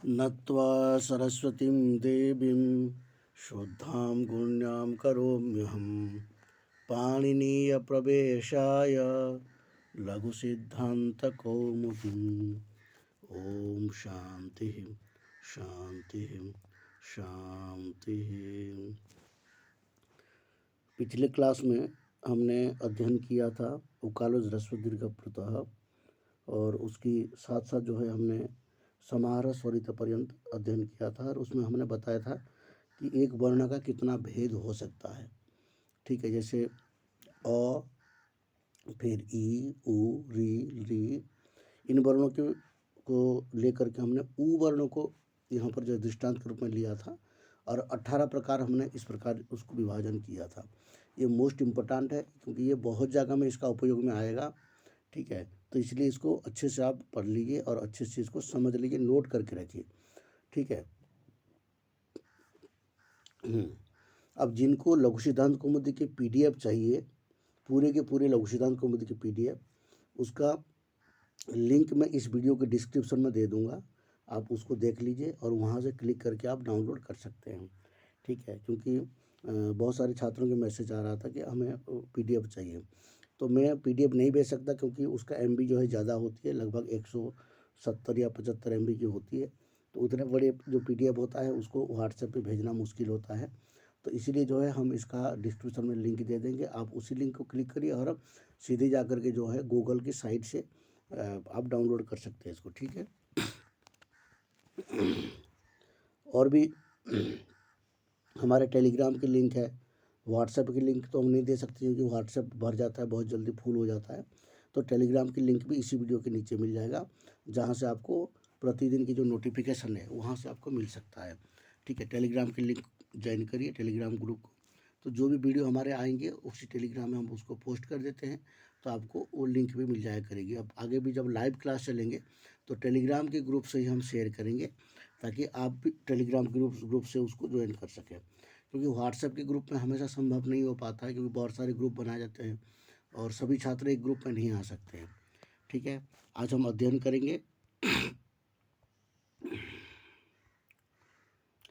नत्वा सरस्वतीं देवीं शुद्धां गुण्यां करोम्यहं पाणिनीयप्रवेशाय लघुसिद्धान्तकौमुदीम्। ओम शांति शांति शांति। पिछले क्लास में हमने अध्ययन किया था उकालो ह्रस्व दीर्घ प्लुतः, और उसकी साथ साथ जो है हमने समाहार स्वरित पर्यंत अध्ययन किया था, और उसमें हमने बताया था कि एक वर्ण का कितना भेद हो सकता है। ठीक है, जैसे अ, फिर ई, उ, री, री, इन वर्णों के को लेकर के हमने उ वर्णों को यहाँ पर जो दृष्टांत के रूप में लिया था, और 18 प्रकार हमने इस प्रकार उसको विभाजन किया था। ये मोस्ट इम्पोर्टेंट है क्योंकि ये बहुत जगह में इसका उपयोग में आएगा। ठीक है, तो इसलिए इसको अच्छे से आप पढ़ लीजिए और अच्छे से इसको समझ लीजिए, नोट करके रखिए। ठीक है। अब जिनको लघु सिद्धांत कौमुदी के पीडीएफ चाहिए, पूरे के पूरे लघु सिद्धांत कौमुदी के पीडीएफ, उसका लिंक मैं इस वीडियो के डिस्क्रिप्शन में दे दूंगा। आप उसको देख लीजिए और वहाँ से क्लिक करके आप डाउनलोड कर सकते हैं। ठीक है, क्योंकि बहुत सारे छात्रों के मैसेज आ रहा था कि हमें पीडीएफ चाहिए, तो मैं पीडीएफ नहीं भेज सकता क्योंकि उसका एमबी जो है ज़्यादा होती है, लगभग 170 या 75 एमबी की होती है। तो उतने बड़े जो पीडीएफ होता है उसको व्हाट्सएप पे भेजना मुश्किल होता है। तो इसीलिए जो है हम इसका डिस्क्रिप्शन में लिंक दे देंगे, आप उसी लिंक को क्लिक करिए और सीधे जा कर के जो है गूगल की साइट से आप डाउनलोड कर सकते हैं इसको। ठीक है। और भी हमारे टेलीग्राम की लिंक है, व्हाट्सएप की लिंक तो हम नहीं दे सकते क्योंकि व्हाट्सएप भर जाता है, बहुत जल्दी फुल हो जाता है। तो टेलीग्राम की लिंक भी इसी वीडियो के नीचे मिल जाएगा, जहाँ से आपको प्रतिदिन की जो नोटिफिकेशन है वहाँ से आपको मिल सकता है। ठीक है, टेलीग्राम की लिंक ज्वाइन करिए, टेलीग्राम ग्रुप को। तो जो भी वीडियो हमारे आएंगे उसी टेलीग्राम में हम उसको पोस्ट कर देते हैं, तो आपको वो लिंक भी मिल जाया करेगी। अब आगे भी जब लाइव क्लास चलेंगे तो टेलीग्राम के ग्रुप से ही हम शेयर करेंगे, ताकि आप भी टेलीग्राम ग्रुप से उसको ज्वाइन कर सकें, क्योंकि व्हाट्सएप के ग्रुप में हमेशा संभव नहीं हो पाता है, क्योंकि बहुत सारे ग्रुप बनाए जाते हैं और सभी छात्र एक ग्रुप में नहीं आ सकते हैं। ठीक है, आज हम अध्ययन करेंगे।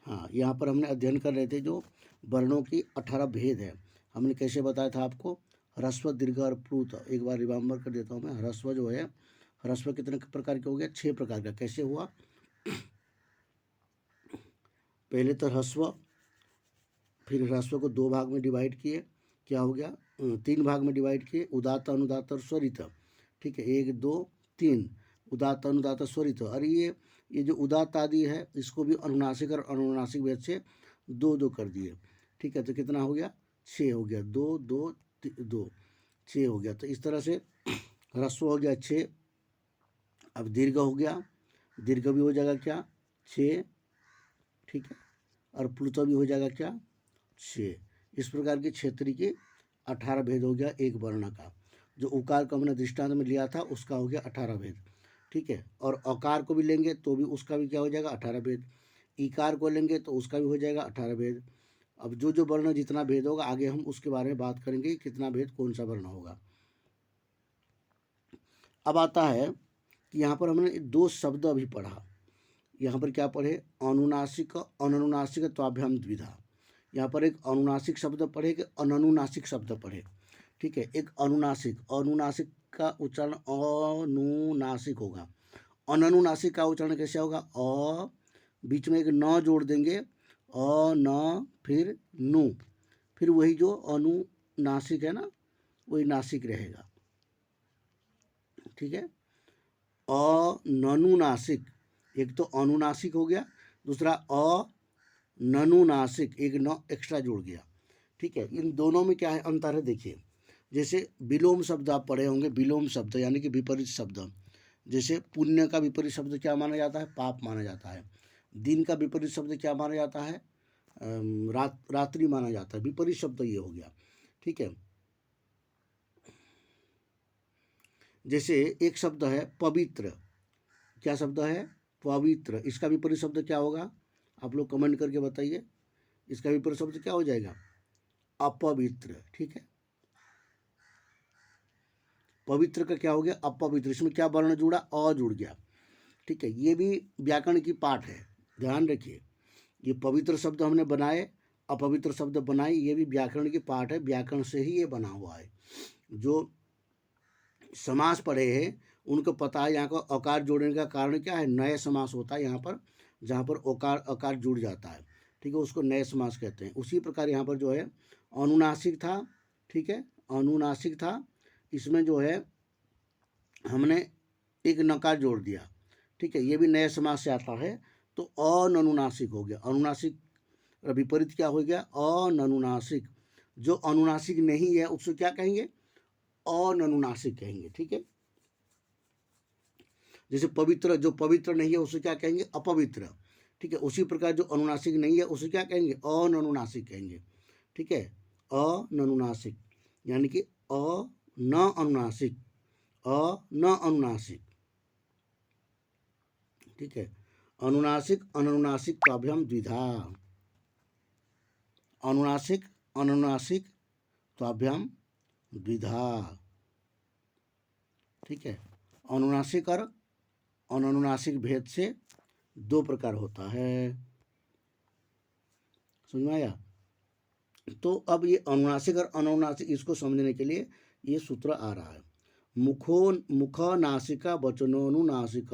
हाँ, यहाँ पर हमने अध्ययन कर रहे थे जो वर्णों की 18 भेद है। हमने कैसे बताया था आपको, ह्रस्व दीर्घ और प्लुत। एक बार रिमेम्बर कर देता हूँ मैं। ह्रस्व जो है, ह्रस्व कितने प्रकार के हो गया, 6 प्रकार का। कैसे हुआ, पहले तो ह्रस्व, फिर ह्रस्व को 2 भाग में डिवाइड किए, क्या हो गया, 3 भाग में डिवाइड किए, उदात्त अनुदात्त और स्वरित। ठीक है, 1 2 3, उदात्त अनुदात्त स्वरित। और ये जो उदात्त आदि है इसको भी अनुनासिक और अनुनासिक भेद से 2 2 कर दिए। ठीक है, तो कितना हो गया, 6 हो गया, 2 2 2, 6 हो गया। तो इस तरह से ह्रस्व हो गया 6। अब दीर्घ हो गया, दीर्घ भी हो जाएगा क्या, 6। ठीक है, और प्लुत भी हो जाएगा क्या, 6। इस प्रकार के क्षेत्र के 18 भेद हो गया एक वर्ण का। जो उकार को हमने दृष्टांत में लिया था उसका हो गया 18 भेद। ठीक है, और अकार को भी लेंगे तो भी उसका भी क्या हो जाएगा, 18 भेद। इकार को लेंगे तो उसका भी हो जाएगा 18 भेद। अब जो जो वर्ण जितना भेद होगा आगे हम उसके बारे में बात करेंगे, कितना भेद कौन सा वर्ण होगा। अब आता है कि यहाँ पर हमने 2 शब्द अभी पढ़ा। यहाँ पर क्या पढ़े, अनुनासिक अननुनासिक त्वाभ्याम द्विधा। यहाँ पर एक अनुनासिक शब्द पढ़े कि अननुनासिक शब्द पढ़े। ठीक है, एक अनुनासिक, अनुनासिक का उच्चारण अनुनासिक होगा। अननुनासिक का उच्चारण कैसे होगा, अ, बीच में एक न जोड़ देंगे, अ न फिर नु, फिर वही जो अनुनासिक है ना वही नासिक रहेगा। ठीक है, अननुनासिक, एक तो अनुनासिक हो गया, दूसरा अननुनासिक, एक न एक्स्ट्रा जुड़ गया। ठीक है, इन दोनों में क्या है अंतर है, देखिए। जैसे विलोम शब्द आप पढ़े होंगे, विलोम शब्द यानी कि विपरीत शब्द। जैसे पुण्य का विपरीत शब्द क्या माना जाता है, पाप माना जाता है। दिन का विपरीत शब्द क्या माना जाता है, रात्रि माना जाता है। विपरीत शब्द ये हो गया। ठीक है, जैसे एक शब्द है पवित्र, क्या शब्द है, पवित्र। इसका विपरीत शब्द क्या होगा, आप लोग कमेंट करके बताइए, इसका विपरीत शब्द क्या हो जाएगा, अपवित्र। ठीक है, पवित्र का क्या हो गया, अपवित्र। इसमें क्या वर्ण जुड़ा, अ जुड़ गया। ठीक है, ये भी व्याकरण की पाठ है, ध्यान रखिए। ये पवित्र शब्द हमने बनाए, अपवित्र शब्द बनाए, ये भी व्याकरण की पाठ है, व्याकरण से ही ये बना हुआ है। जो समास पढ़े हैं उनको पता है यहाँ को अकार जोड़ने का कारण क्या है, नए समास होता है यहाँ पर, जहाँ पर ओकार अकार जुड़ जाता है, ठीक है, उसको नए समास कहते हैं। उसी प्रकार यहाँ पर जो है अनुनासिक था, ठीक है, अनुनासिक था, इसमें जो है हमने एक नकार जोड़ दिया, ठीक है, ये भी नए समास से आता है, तो अननुनासिक हो गया। अनुनासिक विपरीत क्या हो गया, अननुनासिक। जो अनुनासिक नहीं है उसको क्या कहेंगे, अननुनासिक कहेंगे, ठीक है। जैसे पवित्र, जो पवित्र नहीं है उसे क्या कहेंगे, अपवित्र, ठीक है। उसी प्रकार जो अनुनासिक नहीं है उसे क्या कहेंगे, अननुनासिक कहेंगे, ठीक है, अननुनासिक, यानी कि न अनुनासिक, न अनुनासिक, ठीक है। अनुनासिक अनुनासिक काभ्याम द्विधा, अनुनासिक अनुनासिक त्वाभ्याम द्विधा, ठीक है। अनुनासिक और अनुनासिक भेद से दो प्रकार होता है, समझ में आया। तो अब ये अनुनासिक और अनुनासिक, इसको समझने के लिए ये सूत्र आ रहा है, मुख नासिका वचनोनुनासिक,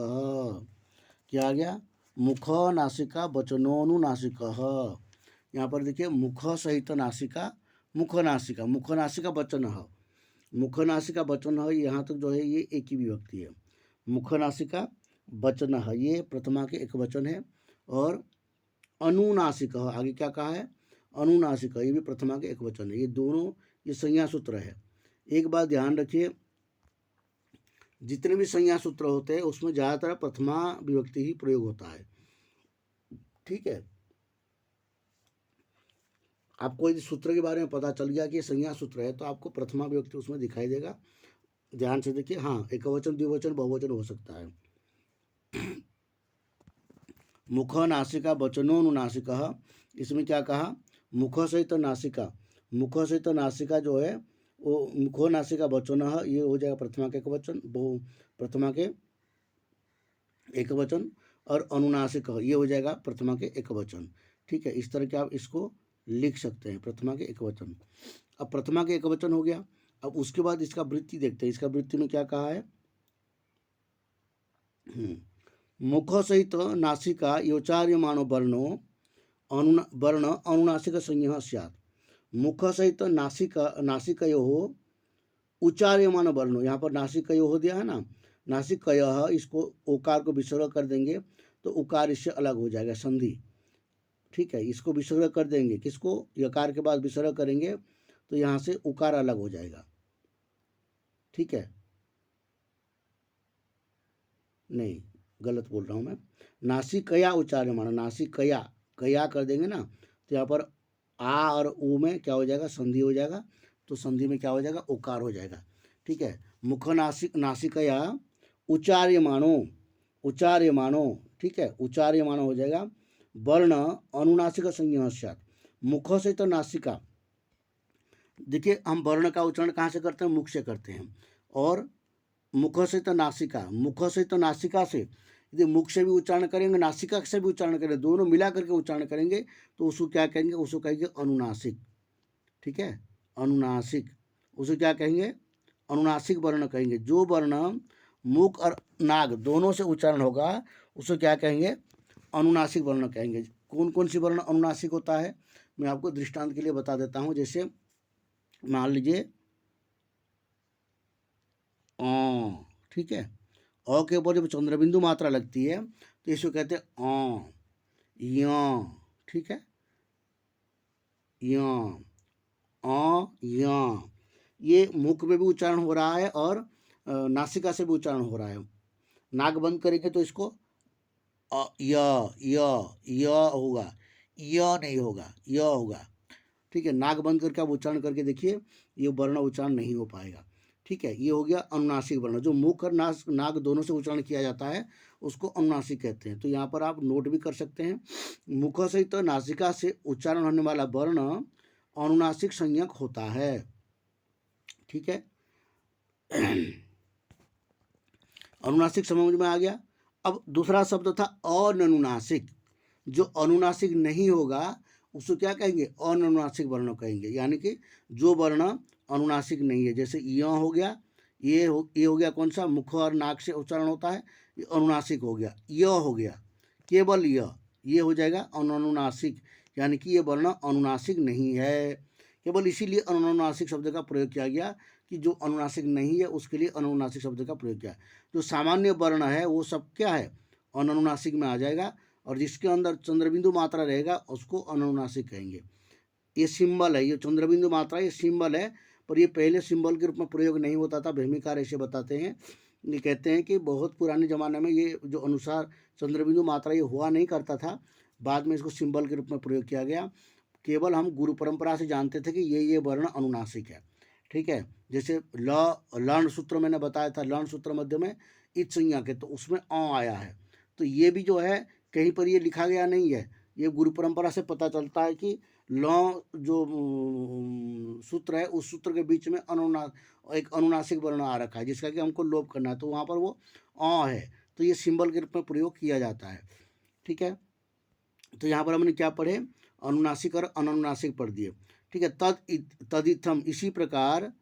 क्या आ गया, मुख नासिका वचनोनुनासिक। यहाँ पर देखिए मुख सहित नासिका, मुख नासिका वचन है, मुख नासिका वचन है, यहाँ तक जो है ये एक ही विभक्ति है, मुख नासिका वचन है, ये प्रथमा के एक वचन है। और अनुनासिक, आगे क्या कहा है, अनुनासिक, ये भी प्रथमा के एक वचन है। ये दोनों ये संज्ञा सूत्र है। एक बात ध्यान रखिए, जितने भी संज्ञा सूत्र होते हैं उसमें ज़्यादातर प्रथमा विभक्ति ही प्रयोग होता है, ठीक है। आपको यदि सूत्र के बारे में पता चल गया कि ये संज्ञा सूत्र है तो आपको प्रथमा विभक्ति उसमें दिखाई देगा, ध्यान से देखिए। हाँ, एकवचन द्विवचन बहुवचन हो सकता है। मुख नासिका वचनोनुनासिक, इसमें क्या कहा, मुख सहित नासिका, मुख सहित नासिका जो है वो मुखो नासिका वचन, ये हो जाएगा प्रथमा के एक वचन, बहु प्रथमा के एक वचन। और अनुनासिक ये हो जाएगा प्रथमा के एक वचन, ठीक है। इस तरह के आप इसको लिख सकते हैं, प्रथमा के एक वचन। अब प्रथमा के एक वचन हो गया, अब उसके बाद इसका वृत्ति देखते हैं। इसका वृत्ति में क्या कहा है, मुख सहित नासिका योचार्यमाणो वर्णो वर्ण अनुनासिक संज्ञा स्यात्। मुख सहित नासिकयोः उच्चार्यमान वर्णो, यहाँ पर नासिकयोः दिया है ना, नासिकयः, इसको ओकार को विसर्ग कर देंगे तो उकार इससे अलग हो जाएगा, संधि, ठीक है। इसको विसर्ग कर देंगे, किसको, यकार के बाद विसर्ग करेंगे तो यहाँ से उकार अलग हो जाएगा, ठीक है। नहीं, गलत बोल रहा हूँ मैं, नासिकया उच्चार्यमाण, नासिकया, कया कर देंगे ना तो यहाँ पर आ और ऊ में क्या हो जाएगा, संधि हो जाएगा, तो संधि में क्या हो जाएगा, उकार हो जाएगा, ठीक है। मुख नासिकया उच्चार्यमाणो, उच्चार्यमाणो, ठीक है, उच्चार्यमाणो हो जाएगा। वर्ण अनुनासिक संज्ञा स्यात्, मुख से तो नासिका, देखिए हम वर्ण का उच्चारण कहाँ से करते हैं, मुख से करते हैं। और मुख से तो नासिका, मुख से तो नासिका से, यदि मुख से भी उच्चारण करेंगे, नासिका से भी उच्चारण करेंगे, दोनों मिला करके उच्चारण करेंगे तो उसको क्या कहेंगे, उसको कहेंगे अनुनासिक, ठीक है, अनुनासिक, उसे क्या कहेंगे, अनुनासिक वर्ण कहेंगे। जो वर्ण मुख और नाग दोनों से उच्चारण होगा उसे क्या कहेंगे, अनुनासिक वर्ण कहेंगे। कौन कौन सी वर्ण अनुनासिक होता है, मैं आपको दृष्टांत के लिए बता देता हूँ। जैसे मान लीजिए ठीक है, अ के ऊपर जब चंद्रबिंदु मात्रा लगती है तो इसको कहते हैं य, ठीक है, य, य, ये मुख में भी उच्चारण हो रहा है और नासिका से भी उच्चारण हो रहा है। नाक बंद करेंगे तो इसको य होगा, य नहीं होगा, य होगा, ठीक है। नाक बंद करके आप उच्चारण करके देखिए, ये वर्ण उच्चारण नहीं हो पाएगा, ठीक है। ये हो गया अनुनासिक वर्ण, जो मुख और नाक दोनों से उच्चारण किया जाता है उसको अनुनासिक कहते हैं। तो यहाँ पर आप नोट भी कर सकते हैं, मुख सहित तो नासिका से उच्चारण होने वाला वर्ण अनुनासिक संज्ञक होता है, ठीक है। अनुनासिक समझ में आ गया। अब दूसरा शब्द था अननुनासिक। जो अनुनासिक नहीं होगा उसको क्या कहेंगे? अननुनासिक वर्ण कहेंगे। यानी कि जो वर्ण अनुनासिक नहीं है, जैसे य हो गया, ये हो गया कौन सा? मुख और नाक से उच्चारण होता है, ये अनुनासिक हो गया। य हो गया, केवल ये हो जाएगा अनुनासिक, यानी कि ये वर्ण अनुनासिक नहीं है। केवल इसीलिए अनुनासिक शब्द का प्रयोग किया गया कि जो अनुनासिक नहीं है उसके लिए अनुनासिक शब्द का प्रयोग किया। जो सामान्य वर्ण है वो सब क्या है? अनुनासिक में आ जाएगा, और जिसके अंदर चंद्रबिंदु मात्रा रहेगा उसको अनुनासिक कहेंगे। ये सिंबल है, ये चंद्रबिंदु मात्रा ये सिंबल है, पर ये पहले सिंबल के रूप में प्रयोग नहीं होता था। भूमिकार ऐसे बताते हैं, ये कहते हैं कि बहुत पुराने ज़माने में ये जो अनुसार चंद्रबिंदु मात्रा ये हुआ नहीं करता था, बाद में इसको सिंबल के रूप में प्रयोग किया गया। केवल हम गुरु परंपरा से जानते थे कि ये वर्ण अनुनासिक है। ठीक है, जैसे लर्ण सूत्र मैंने बताया था, लर्ण सूत्र मध्य में इत संज्ञा के, तो उसमें आया है। तो ये भी जो है कहीं पर ये लिखा गया नहीं है, ये गुरु परंपरा से पता चलता है कि जो सूत्र है उस सूत्र के बीच में एक अनुनासिक वर्ण आ रखा है जिसका कि हमको लोप करना है, तो वहाँ पर वो है, तो ये सिंबल के रूप में प्रयोग किया जाता है। ठीक है, तो यहाँ पर हमने क्या पढ़े? अनुनासिक और अनुनासिक पढ़ दिए। ठीक है, तदिथम, इसी प्रकार।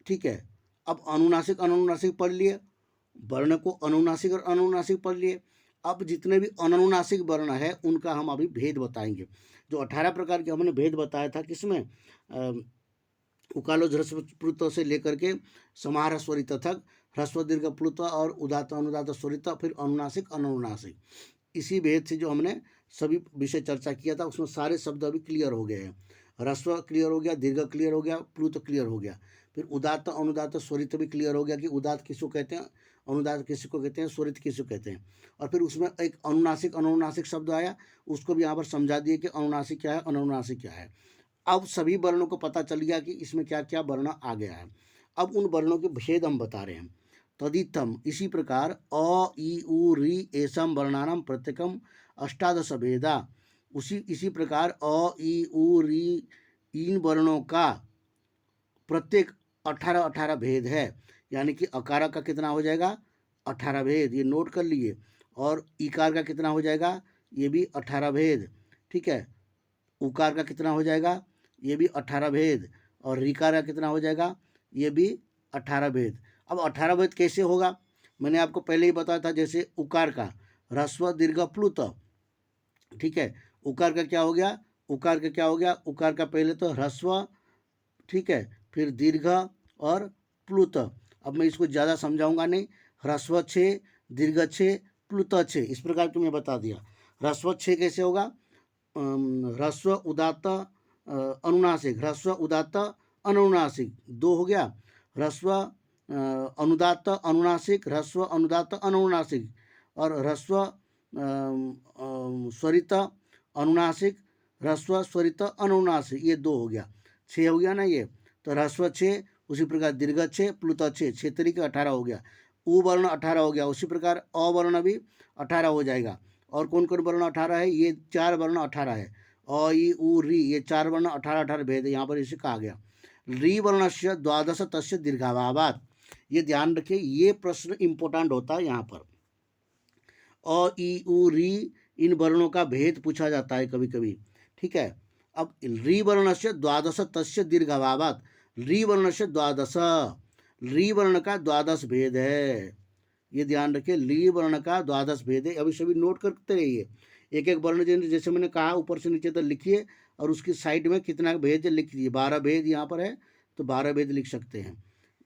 ठीक है, अब अनुनासिक अनुनासिक पढ़ लिए, वर्ण को अनुनासिक और अनुनासिक पढ़ लिए। अब जितने भी अनुनासिक वर्ण है उनका हम अभी भेद बताएंगे। जो 18 प्रकार के हमने भेद बताया था, किसमें? उकालो ह्रस्व प्लुत से लेकर के समाहार स्वरित तक, ह्रस्व दीर्घ प्लुत और उदात्त अनुदात्त स्वरित, फिर अनुनासिक अनुनासिक। इसी भेद से जो हमने सभी विषय चर्चा किया था उसमें सारे शब्द अभी क्लियर हो गए हैं। ह्रस्व क्लियर हो गया, दीर्घ क्लियर हो गया, प्लुत क्लियर हो गया, फिर उदात्त अनुदात्त स्वरित भी क्लियर हो गया कि उदात्त किसको कहते हैं, अनुदात्त किसको कहते हैं, स्वरित किसको कहते हैं। और फिर उसमें एक अनुनासिक अनुनासिक शब्द आया, उसको भी यहाँ पर समझा दिए कि अनुनासिक क्या है, अनुनासिक क्या है। अब सभी वर्णों को पता चल गया कि इसमें क्या क्या वर्ण आ गया है। अब उन वर्णों के भेद हम बता रहे हैं। तदितम, इसी प्रकार अ ई उ री एसम वर्णानाम प्रत्येकम अष्टादश भेदा, इसी प्रकार अ ई उ री इन वर्णों का प्रत्येक 18 भेद है। यानी कि अकार का कितना हो जाएगा? 18 भेद, ये नोट कर लिए। और इकार का कितना हो जाएगा? ये भी 18 भेद। ठीक है, उकार का कितना हो जाएगा? ये भी 18 भेद। और ऋकार का कितना हो जाएगा? ये भी 18 भेद। अब 18 भेद कैसे होगा? मैंने आपको पहले ही बताया था, जैसे उकार का ह्रस्व दीर्घ प्लुत। ठीक है, उकार का क्या हो गया? उकार का क्या हो गया? उकार का पहले तो ह्रस्व, ठीक है, फिर दीर्घ और प्लुत। अब मैं इसको ज़्यादा समझाऊंगा नहीं। ह्रस्व 6, दीर्घ 6, प्लुत 6, इस प्रकार तुम्हें बता दिया। ह्रस्व 6 कैसे होगा? ह्रस्व उदात्त अनुनासिक, ह्रस्व उदात्त अनुनासिक, 2 हो गया। ह्रस्व अनुदात्त अनुनासिक, ह्रस्व अनुदात्त अनुनासिक, और ह्रस्व स्वरित अनुनासिक, ह्रस्व स्वरित अनुनासिक, ये 2 हो गया। 6 हो गया ना ये। तो ह्रस्व 6, उसी प्रकार दीर्घ 6, प्लुत 6, 6 तरीके 18 हो गया। उ वर्ण 18 हो गया, उसी प्रकार अवर्ण भी 18 हो जाएगा। और कौन कौन वर्ण 18 है? ये 4 वर्ण 18 है। अ ई उ री, ये 4 वर्ण 18 भेद है, यहाँ पर इसे कहा गया। री वर्ण से द्वादश तस्य दीर्घाभावात, ये ध्यान रखिए, ये प्रश्न इंपॉर्टेंट होता है यहाँ पर। अ ई उ री, इन वर्णों का भेद पूछा जाता है कभी कभी। ठीक है, अब री वर्ण से द्वादश तस्य दीर्घाभावात, री वर्ण से द्वादश, री वर्ण का द्वादश भेद है, ये ध्यान रखिए। ली वर्ण का द्वादश भेद है। अभी सभी नोट करते रहिए, एक एक वर्ण जैसे मैंने कहा ऊपर से नीचे तक लिखिए, और उसकी साइड में कितना भेद लिख दीजिए। 12 भेद यहाँ पर है तो 12 भेद लिख सकते हैं।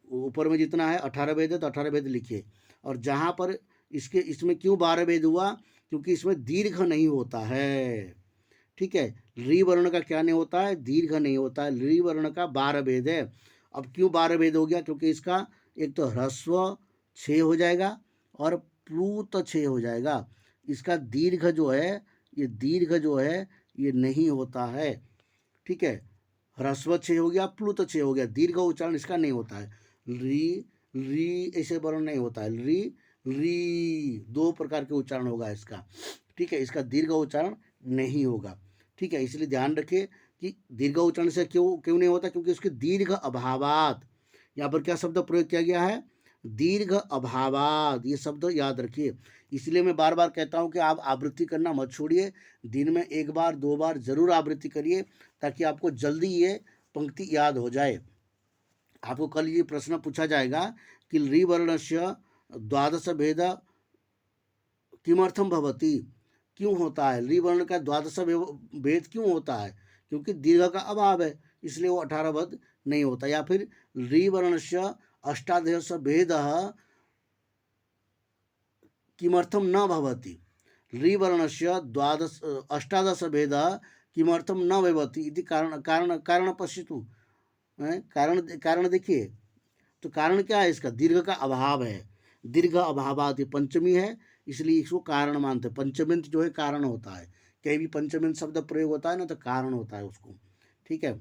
ऊपर में जितना है 18 भेद है तो 18 भेद लिखिए। और जहाँ पर इसमें क्यों 12 भेद हुआ? क्योंकि इसमें दीर्घ नहीं होता है। ठीक है, री वर्ण का क्या नहीं होता है? दीर्घ नहीं होता है। री वर्ण का 12 भेद है। अब क्यों 12 भेद हो गया? क्योंकि इसका एक तो ह्रस्व 6 हो जाएगा और प्लुत 6 हो जाएगा। इसका दीर्घ जो है, ये दीर्घ जो है ये नहीं होता है। ठीक है, ह्रस्व 6 हो गया, प्लुत 6 हो गया, दीर्घ उच्चारण इसका नहीं होता है। री ऐसे वर्ण नहीं होता है। री 2 प्रकार के उच्चारण होगा इसका। ठीक है, इसका दीर्घ उच्चारण नहीं होगा। ठीक है, इसलिए ध्यान रखिए कि दीर्घ उच्चारण से क्यों नहीं होता? क्योंकि उसके दीर्घ अभावात, यहाँ पर क्या शब्द प्रयोग किया गया है? दीर्घ अभावाद, ये शब्द याद रखिए। इसलिए मैं बार बार कहता हूँ कि आप आवृत्ति करना मत छोड़िए, दिन में 1 बार 2 बार जरूर आवृत्ति करिए, ताकि आपको जल्दी ये पंक्ति याद हो जाए। आपको कल ये प्रश्न पूछा जाएगा कि ऋवर्णस्य द्वादश भेद किमर्थम भवति, क्यों होता है, ऋवर्ण का द्वादश भेद क्यों होता है, क्योंकि दीर्घ का अभाव है, इसलिए वो 18 पद नहीं होता। या फिर ऋवर्णस्य अष्टादश भेद किमर्थम न भवति, ऋवर्णस्य द्वादश अष्टादश भेद किमर्थम न भवति इति कारण पश्यतु। कारण देखिए, तो कारण क्या है इसका, दीर्घ का अभाव है, दीर्घ अभावात, ये पंचमी है इसलिए इसको कारण मानते हैं। पंचमिंत जो है कारण होता है, कहीं भी पंचमिंत शब्द प्रयोग होता है ना तो कारण होता है उसको, ठीक है।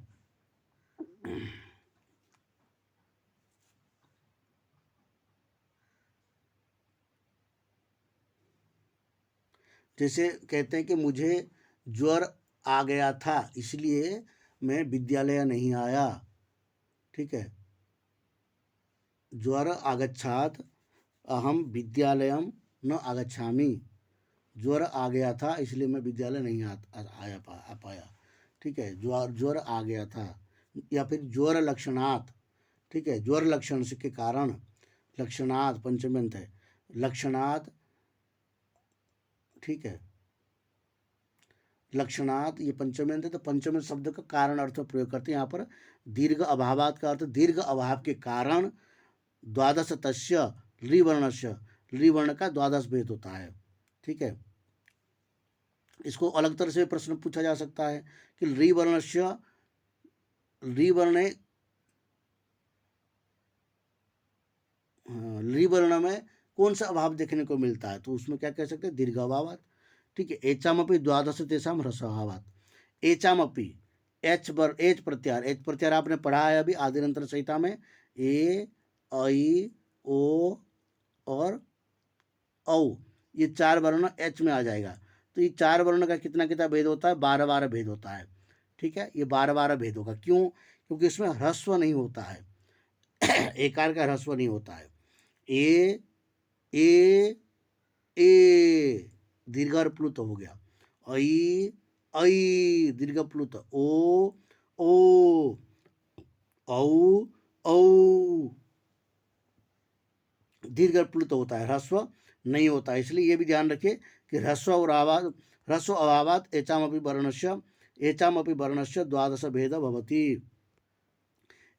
जैसे कहते हैं कि मुझे ज्वर आ गया था इसलिए मैं विद्यालय नहीं आया, ठीक है। ज्वर आगच्छात अहम विद्यालयम न आगच्छामि, ज्वर आ गया था इसलिए मैं विद्यालय नहीं आ पाया, ठीक है। ज्वर आ गया था। या फिर ज्वर लक्षणात्, ठीक है, ज्वर लक्षण से के कारण, लक्षणात् पंचम्यंत है, लक्षणात्, ठीक है, लक्षणात् ये पंचम्यंत है, तो पंचम्यंत शब्द का कारण अर्थ में प्रयोग करते हैं। यहाँ पर दीर्घ अभावात का अर्थ दीर्घ अभाव के कारण, द्वादश तस्य ऋवर्णस्य, ऋवर्ण का द्वादश भेद होता है, ठीक है। इसको अलग तरह से प्रश्न पूछा जा सकता है कि ऋवर्णस्य, ऋवर्ण, ऋवर्ण में कौन सा अभाव देखने को मिलता है, तो उसमें क्या कह सकते हैं, दीर्घ अभावात, ठीक है। एचामपि द्वादश तेषाम ह्रस्व अभावात, एचामपि, एच प्रत्यार, एच प्रत्यार आपने पढ़ा है अभी आदिरंतर संहिता में, ए ऐ ओ और औ, ये 4 वर्ण एच में आ जाएगा। तो ये 4 वर्ण का कितना कितना भेद होता है, 12 भेद होता है, ठीक है। ये 12 भेद होगा, क्यों, क्योंकि इसमें ह्रस्व नहीं होता है, एकार का ह्रस्व नहीं होता है। ए दीर्घ प्लुत हो गया, ऐ दीर्घ प्लुत, ओ औ दीर्घ प्लुत होता है, ह्रस्व नहीं होता है। इसलिए ये भी ध्यान रखिए कि ह्रस्व अभावात एचामपि वर्णस्य द्वादश भेद भवति,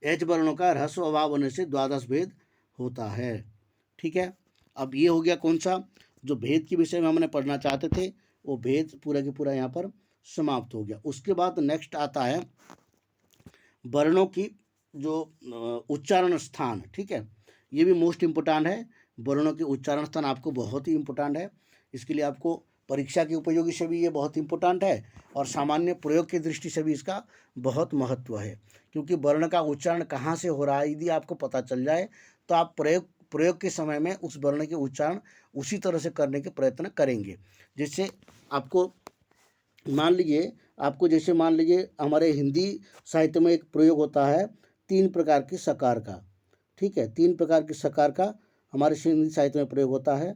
एच वर्णों का ह्रस्व अभाव होने से द्वादश भेद होता है, ठीक है। अब ये हो गया कौन सा, जो भेद के विषय में हमने पढ़ना चाहते थे वो भेद पूरा के पूरा यहाँ पर समाप्त हो गया। उसके बाद नेक्स्ट आता है वर्णों की जो उच्चारण स्थान, ठीक है, ये भी मोस्ट इम्पोर्टेंट है। वर्णों के उच्चारण स्थान आपको बहुत ही इम्पोर्टेंट है, इसके लिए आपको परीक्षा के उपयोगी से भी ये बहुत इम्पोर्टेंट है और सामान्य प्रयोग की दृष्टि से भी इसका बहुत महत्व है, क्योंकि वर्ण का उच्चारण कहाँ से हो रहा है यदि आपको पता चल जाए तो आप प्रयोग के समय में उस वर्ण के उच्चारण उसी तरह से करने के प्रयत्न करेंगे। जैसे आपको मान लीजिए, जैसे मान लीजिए हमारे हिंदी साहित्य में एक प्रयोग होता है 3 प्रकार के सकार का, ठीक है, 3 प्रकार के सकार का हमारे हिंदी साहित्य में प्रयोग होता है।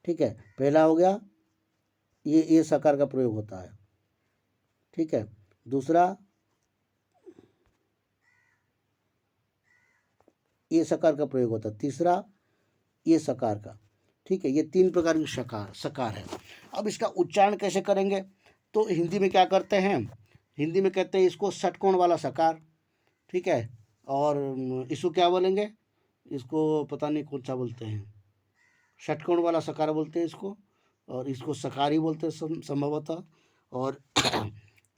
ठीक है, पहला हो गया ये सकार का प्रयोग होता है, ठीक है। दूसरा ये सकार का प्रयोग होता है, तीसरा ये सकार का, ठीक है। ये 3 प्रकार की सकार है। अब इसका उच्चारण कैसे करेंगे, तो हिंदी में क्या करते हैं, हिंदी में कहते हैं इसको षटकोण वाला सकार, ठीक है। और इसको क्या बोलेंगे, इसको पता नहीं कौन सा बोलते हैं, षटकोण वाला सकार बोलते हैं इसको, और इसको सकार ही बोलते हैं संभवतः, और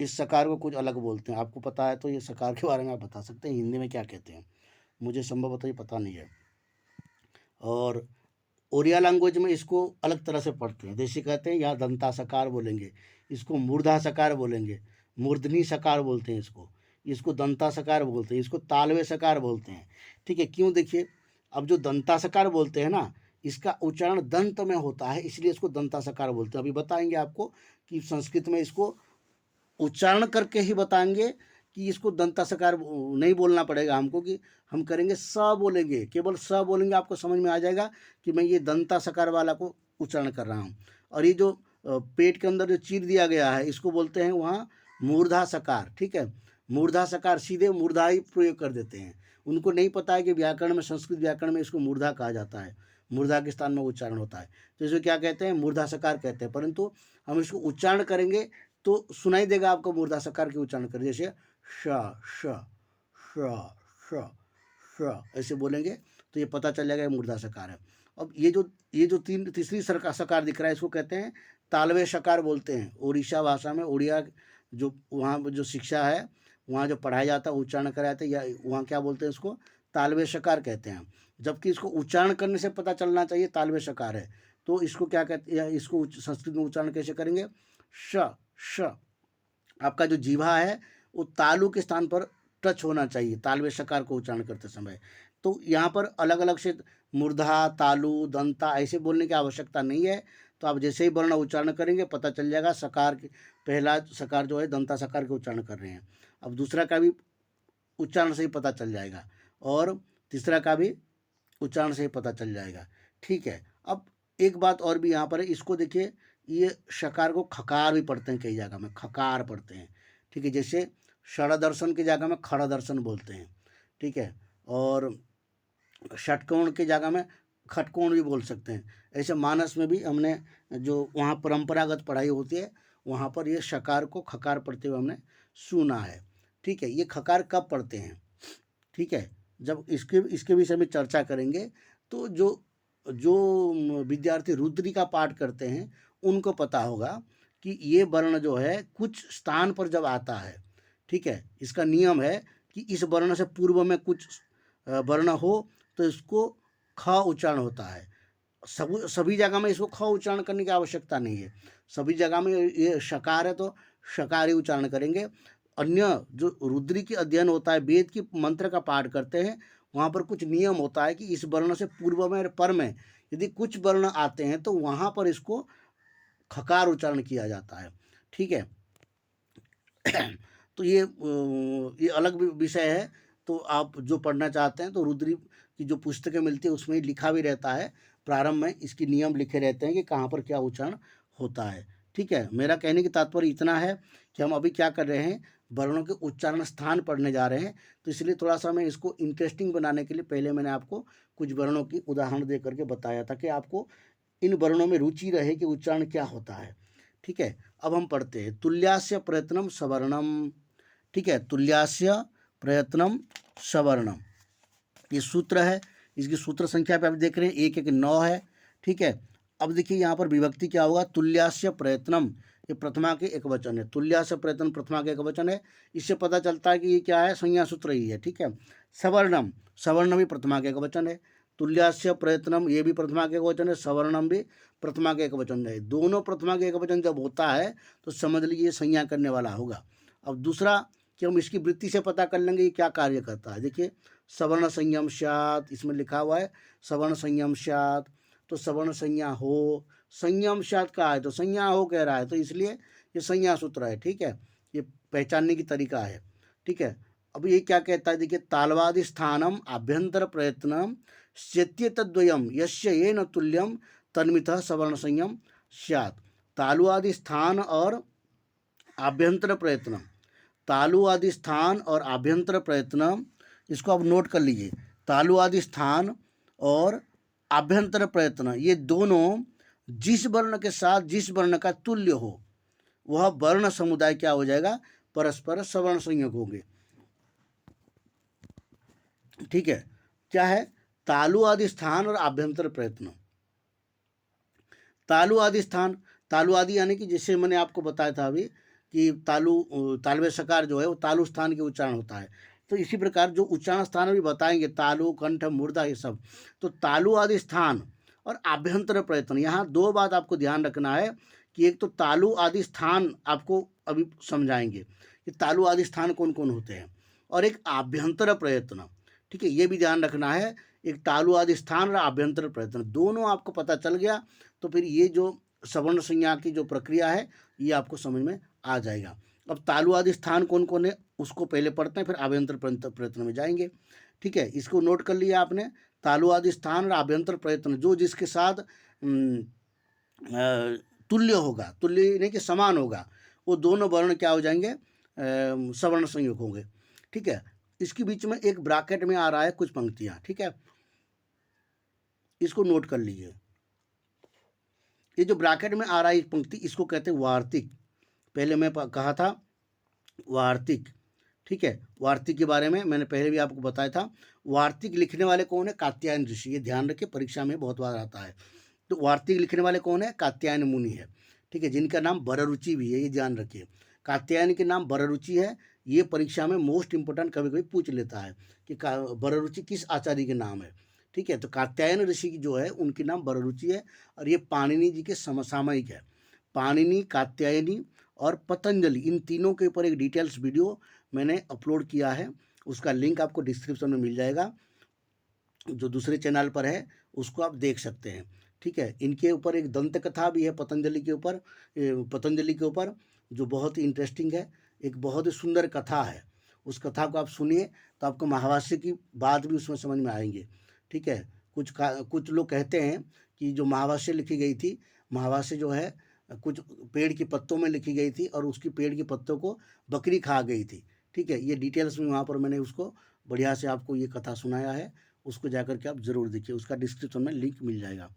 इस सकार को कुछ अलग बोलते हैं। आपको पता है तो ये सकार के बारे में आप बता सकते हैं हिंदी में क्या कहते हैं, मुझे संभवतः ये पता नहीं है। और ओरिया लैंग्वेज में इसको अलग तरह से पढ़ते हैं, जैसे कहते हैं यहाँ दंता सकार बोलेंगे, इसको मूर्धा सकार बोलेंगे, मूर्धनी सकार बोलते हैं इसको दंता सकार बोलते हैं, इसको तालवे सकार बोलते हैं, ठीक है। क्यों, देखिए अब जो दंता सकार बोलते हैं ना, इसका उच्चारण दंत में होता है, इसलिए इसको दंता सकार बोलते हैं। अभी बताएंगे आपको कि संस्कृत में इसको उच्चारण करके ही बताएंगे कि इसको दंता सकार नहीं बोलना पड़ेगा हमको, कि हम करेंगे स बोलेंगे, केवल स बोलेंगे, आपको समझ में आ जाएगा कि मैं ये दंता सकार वाला को उच्चारण कर रहा हूँ। और ये जो पेट के अंदर जो चीर दिया गया है इसको बोलते हैं वहाँ मूर्धा सकार। ठीक है, मूर्धा सकार, सीधे मूर्धा ही प्रयोग कर देते हैं। उनको नहीं पता है कि व्याकरण में, संस्कृत व्याकरण में इसको मूर्धा कहा जाता है, मूर्धा के स्थान में उच्चारण होता है, तो इसको क्या कहते हैं, मूर्धा सकार कहते हैं। परंतु हम इसको उच्चारण करेंगे तो सुनाई देगा आपको मूर्धा सकार के उच्चारण कर, जैसे श श श श श ऐसे बोलेंगे तो ये पता चल जाएगा ये मूर्धा सकार है। अब ये जो तीसरी सकार दिख रहा है इसको कहते हैं तालवे सकार बोलते हैं। उड़ीसा भाषा में, उड़िया जो वहाँ जो शिक्षा है, वहाँ जो पढ़ाया जाता है, उच्चारण कराया जाता है, या वहाँ क्या बोलते हैं इसको, तालवे सकार कहते हैं। जबकि इसको उच्चारण करने से पता चलना चाहिए तालवे सकार है, तो इसको क्या कहते हैं, इसको संस्कृत में उच्चारण कैसे करेंगे, श श। आपका जो जीवा है वो तालु के स्थान पर टच होना चाहिए तालवे सकार को उच्चारण करते समय। तो यहाँ पर अलग अलग से मूर्धा, तालु, दंता ऐसे बोलने की आवश्यकता नहीं है। तो आप जैसे ही वर्ण उच्चारण करेंगे पता चल जाएगा सकार के, पहला सकार जो है दंता सकार के उच्चारण कर रहे हैं। अब दूसरा का भी उच्चारण से ही पता चल जाएगा, और तीसरा का भी उच्चारण से ही पता चल जाएगा। ठीक है, अब एक बात और भी यहाँ पर है, इसको देखिए, ये शकार को खकार भी पढ़ते हैं, कई जगह में खकार पढ़ते हैं। ठीक है, जैसे षड़ दर्शन की जगह में खड़ दर्शन बोलते हैं। ठीक है, और षटकोण की जगह में खटकोण भी बोल सकते हैं। ऐसे मानस में भी हमने जो वहाँ परंपरागत पढ़ाई होती है वहाँ पर ये शकार को खकार पढ़ते हुए हमने सुना है। ठीक है, ये खकार कब पढ़ते हैं, ठीक है, जब इसके विषय में चर्चा करेंगे। तो जो विद्यार्थी रुद्री का पाठ करते हैं उनको पता होगा कि ये वर्ण जो है कुछ स्थान पर जब आता है, ठीक है, इसका नियम है कि इस वर्ण से पूर्व में कुछ वर्ण हो तो इसको ख उच्चारण होता है। सभी जगह में इसको ख उच्चारण करने की आवश्यकता नहीं है। सभी जगह में ये शकार है तो शकार ही उच्चारण करेंगे। अन्य जो रुद्री की अध्ययन होता है, वेद की मंत्र का पाठ करते हैं, वहाँ पर कुछ नियम होता है कि इस वर्ण से पूर्व में और पर में यदि कुछ वर्ण आते हैं तो वहाँ पर इसको खकार उच्चारण किया जाता है। ठीक है, तो ये अलग विषय है। तो आप जो पढ़ना चाहते हैं तो रुद्री की जो पुस्तकें मिलती है उसमें ही लिखा भी रहता है, प्रारंभ में इसकी नियम लिखे रहते हैं कि कहाँ पर क्या उच्चारण होता है। ठीक है, मेरा कहने की तात्पर्य इतना है कि हम अभी क्या कर रहे हैं, वर्णों के उच्चारण स्थान पढ़ने जा रहे हैं। तो इसलिए थोड़ा सा मैं इसको इंटरेस्टिंग बनाने के लिए पहले मैंने आपको कुछ वर्णों की उदाहरण दे करके बताया था कि आपको इन वर्णों में रुचि रहे कि उच्चारण क्या होता है। ठीक है, अब हम पढ़ते हैं तुल्यास्य प्रयत्नम सवर्णम। ठीक है, तुल्यास्य प्रयत्नम सवर्णम, ये सूत्र है। इसकी सूत्र संख्या पे आप देख रहे हैं 1 1 9 है। ठीक है, अब देखिए यहाँ पर विभक्ति क्या होगा, तुल्यास्य प्रयत्नम, ये प्रथमा के एक वचन है। तुल्यास्य प्रयत्न प्रथमा के एक वचन है, इससे पता चलता है कि ये क्या है, संज्ञा सूत्र ही है। ठीक है, सवर्णम, सवर्णम भी प्रथमा के एक वचन है। तुल्यास्य प्रयत्नम ये भी प्रथमा के एक वचन है, सवर्णम भी प्रथमा के एक वचन है। दोनों प्रथमा के एक वचन जब होता है तो समझ लीजिए संज्ञा करने वाला होगा। अब दूसरा कि हम इसकी वृत्ति से पता कर लेंगे ये क्या कार्य करता है। देखिए, सवर्ण संयम स्यात्, इसमें लिखा हुआ है सवर्ण संयम स्यात्, तो सवर्ण संज्ञा हो, संयम स्यात् का है तो संज्ञा हो कह रहा है, तो इसलिए ये संज्ञा सूत्र है। ठीक है, ये पहचानने की तरीका है। ठीक है, अब ये क्या कहता है, देखिए, तालवादि स्थानम आभ्यंतर प्रयत्न स्यत्य तद्वयम यस्य ये न तुल्यम तन्मितः सवर्ण संयम स्यात्। तालु आदि स्थान और आभ्यंतर प्रयत्न, तालु आदि स्थान और आभ्यंतर प्रयत्न, इसको आप नोट कर लीजिए। तालु आदि स्थान और आभ्यंतर प्रयत्न ये दोनों जिस वर्ण के साथ जिस वर्ण का तुल्य हो वह वर्ण समुदाय क्या हो जाएगा, परस्पर सवर्ण संयोग होंगे। ठीक है, क्या है, तालु आदि स्थान और आभ्यंतर प्रयत्न। तालु आदि स्थान, तालु आदि यानी कि जैसे मैंने आपको बताया था अभी कि तालवे सकार जो है वो तालु स्थान के उच्चारण होता है। तो इसी प्रकार जो उच्चारण स्थान भी बताएंगे, तालु, कंठ, मूर्धा, ये सब। तो तालु आदि स्थान और आभ्यंतर प्रयत्न, यहाँ दो बात आपको ध्यान रखना है कि एक तो तालु आदि स्थान आपको अभी समझाएंगे कि तालु आदि स्थान कौन कौन होते हैं, और एक आभ्यंतर प्रयत्न। ठीक है, ये भी ध्यान रखना है। एक तालु आदि स्थान और आभ्यंतर प्रयत्न, दोनों आपको पता चल गया तो फिर ये जो सवर्ण संज्ञा की जो प्रक्रिया है ये आपको समझ में आ जाएगा। अब तालु आदि स्थान कौन कौन है उसको पहले पढ़ते हैं, फिर आभ्यंतर प्रयत्न में जाएंगे। ठीक है, इसको नोट कर लिया आपने। तालु आदि स्थान और आभ्यंतर प्रयत्न जो जिसके साथ तुल्य होगा, तुल्य नहीं कि समान होगा, वो दोनों वर्ण क्या हो जाएंगे, सवर्ण संयोग होंगे। ठीक है, इसके बीच में एक ब्रैकेट में आ रहा है कुछ पंक्तियां। ठीक है, इसको नोट कर लीजिए। ये जो ब्रैकेट में आ रहा है एक पंक्ति, इसको कहते हैं वार्तिक। पहले मैं कहा था वार्तिक। ठीक है, वार्तिक के बारे में मैंने पहले भी आपको बताया था। वार्तिक लिखने वाले कौन है, कात्यायन ऋषि। ये ध्यान रखिए, परीक्षा में बहुत बार आता है। तो वार्तिक लिखने वाले कौन है, कात्यायन मुनि है। ठीक है, जिनका नाम बररुचि भी है, ये ध्यान रखिए। कात्यायन के नाम बररुचि है। ये परीक्षा में मोस्ट इंपोर्टेंट कभी कभी पूछ लेता है कि बररुचि किस आचार्य के नाम है। ठीक है, तो कात्यायन ऋषि की जो है उनकी नाम बररुचि है, और ये पाणिनि जी के समसामयिक है। पाणिनि, कात्यायनी और पतंजलि, इन तीनों के ऊपर एक डिटेल्स वीडियो मैंने अपलोड किया है, उसका लिंक आपको डिस्क्रिप्शन में मिल जाएगा। जो दूसरे चैनल पर है उसको आप देख सकते हैं। ठीक है, इनके ऊपर एक दंत कथा भी है पतंजलि के ऊपर, जो बहुत ही इंटरेस्टिंग है। एक बहुत ही सुंदर कथा है, उस कथा को आप सुनिए तो आपको महाभाष्य की बात भी उसमें समझ में आएंगे। ठीक है, कुछ लोग कहते हैं कि जो महाभाष्य लिखी गई थी, महाभाष्य जो है कुछ पेड़ के पत्तों में लिखी गई थी और उसकी पेड़ के पत्तों को बकरी खा गई थी। ठीक है, ये डिटेल्स में वहाँ पर मैंने उसको बढ़िया से आपको ये कथा सुनाया है, उसको जाकर के आप जरूर देखिए, उसका डिस्क्रिप्शन में लिंक मिल जाएगा।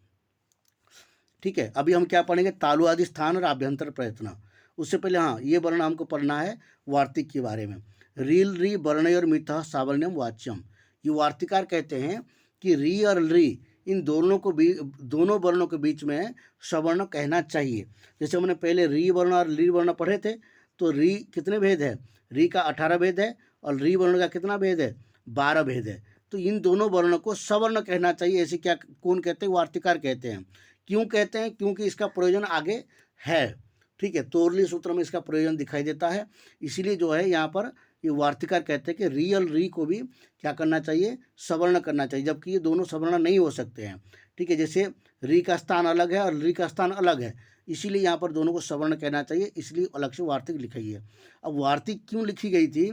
ठीक है, अभी हम क्या पढ़ेंगे, तालु आदि स्थान और आभ्यंतर प्रयत्न। उससे पहले हाँ, ये वर्ण हमको पढ़ना है वार्तिक के बारे में। रील री वर्ण और मिथ सावर्ण्यम वाच्यम। ये वार्तिकार कहते हैं कि री और री, इन दोनों वर्णों के बीच में सवर्ण कहना चाहिए। जैसे हमने पहले री वर्ण और ली वर्ण पढ़े थे, तो री कितने भेद है, री का 18 भेद है, और री वर्ण का कितना भेद है, 12 भेद है। तो इन दोनों वर्णों को सवर्ण कहना चाहिए, ऐसे क्या कौन कहते हैं, वार्तिकार कहते हैं। क्यों कहते हैं, क्योंकि इसका प्रयोजन आगे है। ठीक है, तोरली सूत्र में इसका प्रयोजन दिखाई देता है, इसीलिए जो है यहाँ पर ये वार्तिकार कहते हैं कि रियल री को भी क्या करना चाहिए, सवर्ण करना चाहिए, जबकि ये दोनों सवर्ण नहीं हो सकते हैं। ठीक है, जैसे री का स्थान अलग है और री का स्थान अलग है, इसीलिए यहाँ पर दोनों को सवर्ण कहना चाहिए, इसलिए अलग से वार्तिक लिखी है। अब वार्तिक क्यों लिखी गई थी,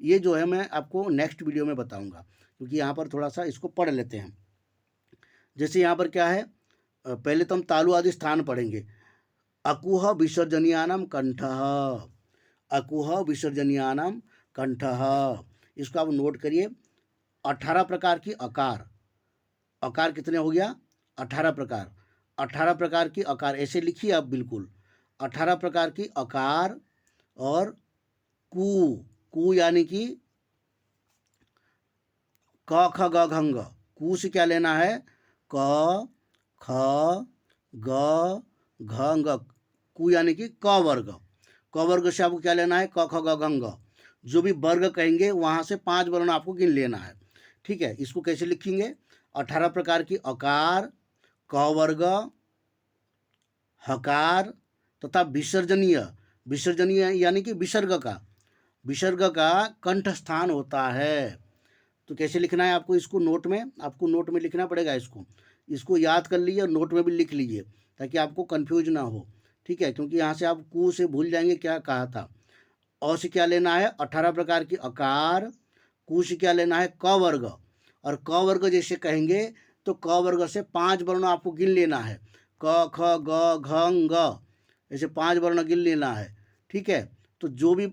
ये जो है मैं आपको नेक्स्ट वीडियो में बताऊँगा, क्योंकि यहाँ पर थोड़ा सा इसको पढ़ लेते हैं। जैसे यहाँ पर क्या है, पहले तो हम तालु आदि स्थान पढ़ेंगे। अकुह विसर्जनीयानाम कंठः, अकुह विसर्जनीयानाम कंठः, इसको आप नोट करिए। 18 प्रकार की अकार, अकार कितने हो गया, 18 प्रकार, 18 प्रकार की अकार, ऐसे लिखिए आप बिल्कुल, 18 प्रकार की अकार। और कु यानी कि क ख ग घ ङ, कु से क्या लेना है, क ख ग घ ङ, कु यानी कि क वर्ग, क वर्ग से आपको क्या लेना है, क ख ग घ ङ। जो भी वर्ग कहेंगे वहाँ से 5 वर्ण आपको गिन लेना है। ठीक है, इसको कैसे लिखेंगे, 18 प्रकार की अकार, क वर्ग, हकार तथा विसर्जनीय, विसर्जनीय यानी कि विसर्ग का कंठ स्थान होता है। तो कैसे लिखना है आपको, इसको नोट में लिखना पड़ेगा, इसको याद कर लीजिए और नोट में भी लिख लीजिए ताकि आपको कंफ्यूज ना हो। ठीक है, क्योंकि यहाँ से आप कु से भूल जाएंगे क्या कहा था। अ से क्या लेना है, 18 प्रकार की अकार, कु से क्या लेना है, क वर्ग, और क वर्ग जैसे कहेंगे तो क वर्ग से 5 वर्ण आपको गिन लेना है, क ख ग घ ङ, ऐसे 5 वर्ण गिन लेना है। ठीक है, तो जो भी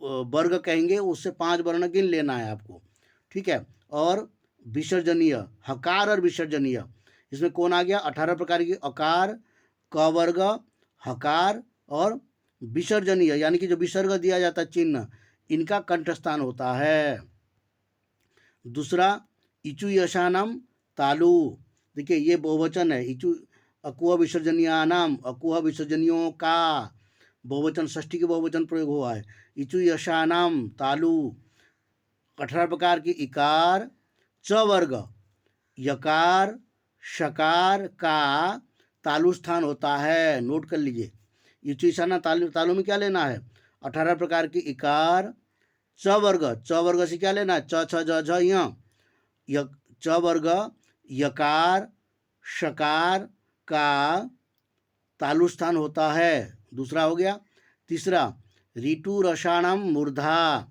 वर्ग कहेंगे उससे 5 वर्ण गिन लेना है आपको। ठीक है, और विसर्जनीय, हकार और विसर्जनीय, इसमें कौन आ गया, 18 प्रकार की अकार, क वर्ग, हकार और विसर्जनीय यानी कि जो विसर्ग दिया जाता है चिन्ह, इनका कंठस्थान होता है। दूसरा इचु यशानाम तालु, देखिए ये बहुवचन है, इचु अकुह विसर्जनीयानाम, अकुह विसर्जनियों का, बहुवचन षष्ठी के बहुवचन प्रयोग हुआ है। इचु यशानाम तालु, 18 प्रकार की इकार, च वर्ग, यकार, शकार का तालु स्थान होता है। नोट कर लीजिए, इचु यशाना तालु में क्या लेना है, 18 प्रकार की इकार, च वर्ग से क्या लेना है, च छ ज झ य, च वर्ग यकार शकार का तालु स्थान होता है। दूसरा हो गया। तीसरा ऋतु रसाणाम मूर्धा,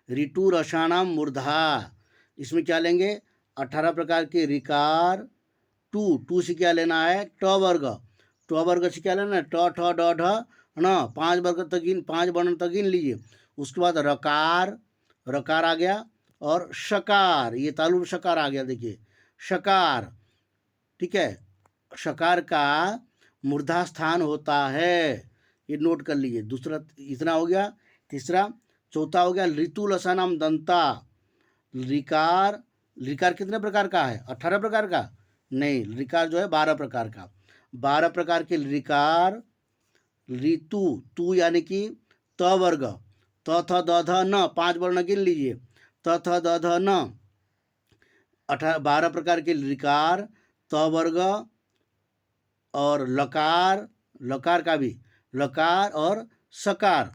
ऋतु रसाणाम मूर्धा, इसमें क्या लेंगे 18 प्रकार के ऋकार, टू से क्या लेना है ट वर्ग, ट वर्ग से क्या लेना है ट ठ ड ढ न, 5 वर्ग तक गिन, 5 वर्ण तक गिन लीजिए। उसके बाद रकार, रकार आ गया, और शकार, ये तालु शकार आ गया, देखिए शकार, ठीक है, शकार का मूर्धा स्थान होता है, ये नोट कर लीजिए। दूसरा इतना हो गया। तीसरा, चौथा हो गया ऋतु लसानाम दंता, ऋकार, ऋकार कितने प्रकार का है 18 प्रकार का, नहीं ऋकार जो है 12 प्रकार का, 12 प्रकार के ऋकार, ऋतु, तू यानी कि त वर्ग, त थ द ध न, 5 वर्ण गिन लीजिए, त थ द ध न, 12 प्रकार के ऋकार, त वर्ग, और लकार, लकार का भी, लकार और सकार,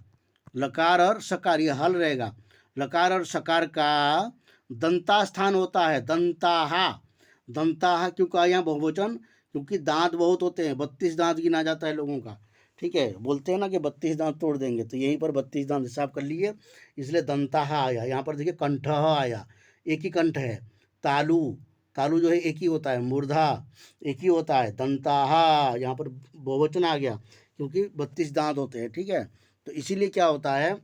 लकार और सकार, ये हल रहेगा। लकार और सकार का दंता स्थान होता है, दंताहा, दंताहा क्यों कहा यहाँ बहुवचन, क्योंकि दांत बहुत होते हैं, 32 दांत गिना जाता है लोगों का, ठीक है, बोलते हैं ना कि 32 दांत तोड़ देंगे, तो यहीं पर 32 दांत हिसाब कर लीजिए, इसलिए दंताहा आया। यहाँ पर देखिए कंठ आया, एक ही कंठ है। तालु, तालु जो है एक ही होता है। मूर्धा एक ही होता है। दंताहा यहाँ पर बहुवचन आ गया, क्योंकि 32 दांत होते हैं, ठीक है, तो इसीलिए क्या होता है